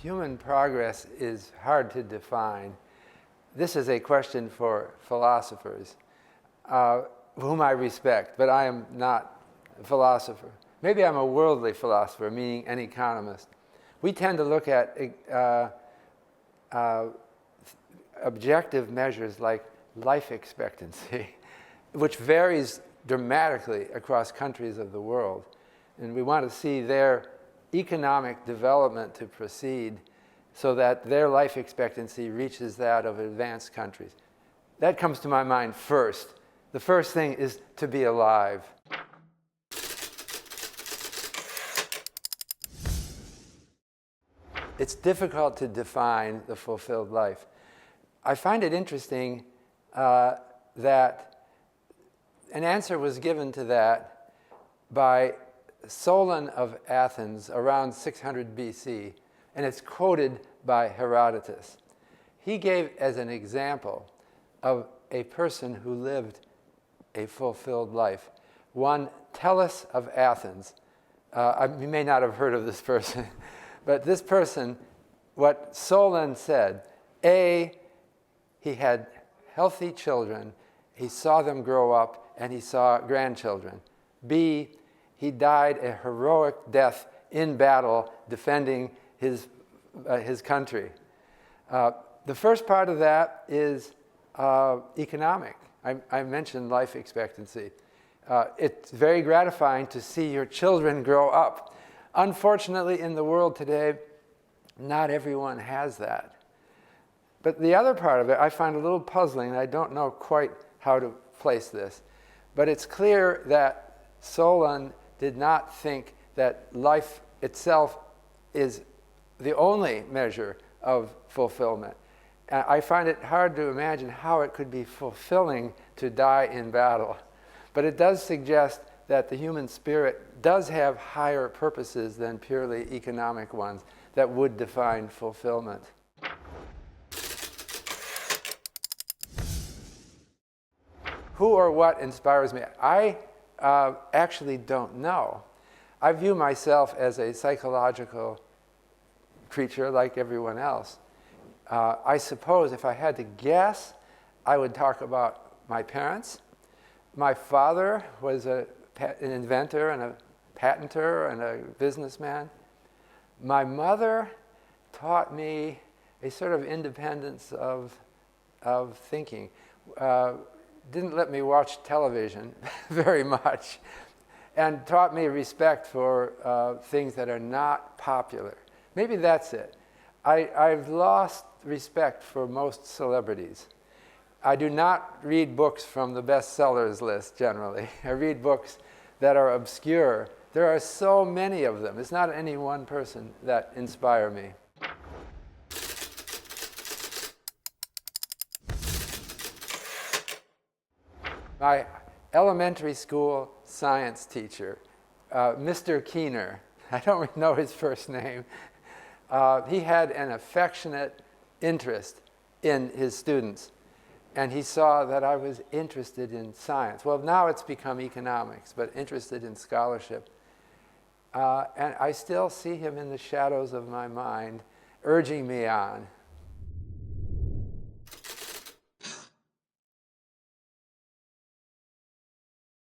Human progress is hard to define. This is a question for philosophers, whom I respect, but I am not a philosopher. Maybe I'm a worldly philosopher, meaning an economist. We tend to look at objective measures like life expectancy, which varies dramatically across countries of the world. And we want to see their economic development to proceed so that their life expectancy reaches that of advanced countries. That comes to my mind first. The first thing is to be alive. It's difficult to define the fulfilled life. I find it interesting that an answer was given to that by Solon of Athens around 600 BC, and it's quoted by Herodotus. He gave as an example of a person who lived a fulfilled life one Tellus of Athens. You may not have heard of this person, but this person, what Solon said, A, he had healthy children, he saw them grow up, and he saw grandchildren. B, he died a heroic death in battle defending his country. The first part of that is economic. I mentioned life expectancy. It's very gratifying to see your children grow up. Unfortunately, in the world today, not everyone has that. But the other part of it I find a little puzzling, and I don't know quite how to place this. But it's clear that Solon did not think that life itself is the only measure of fulfillment. I find it hard to imagine how it could be fulfilling to die in battle. But it does suggest that the human spirit does have higher purposes than purely economic ones that would define fulfillment. Who or what inspires me? I actually don't know. I view myself as a psychological creature like everyone else. I suppose if I had to guess, I would talk about my parents. My father was an inventor and a patenter and a businessman. My mother taught me a sort of independence of thinking. Didn't let me watch television very much, and taught me respect for things that are not popular. Maybe that's it. I've lost respect for most celebrities. I do not read books from the bestsellers list generally. I read books that are obscure. There are so many of them. It's not any one person that inspire me. My elementary school science teacher, Mr. Keener, I don't know his first name, he had an affectionate interest in his students, and he saw that I was interested in science. Well, now it's become economics, but interested in scholarship. And I still see him in the shadows of my mind, urging me on.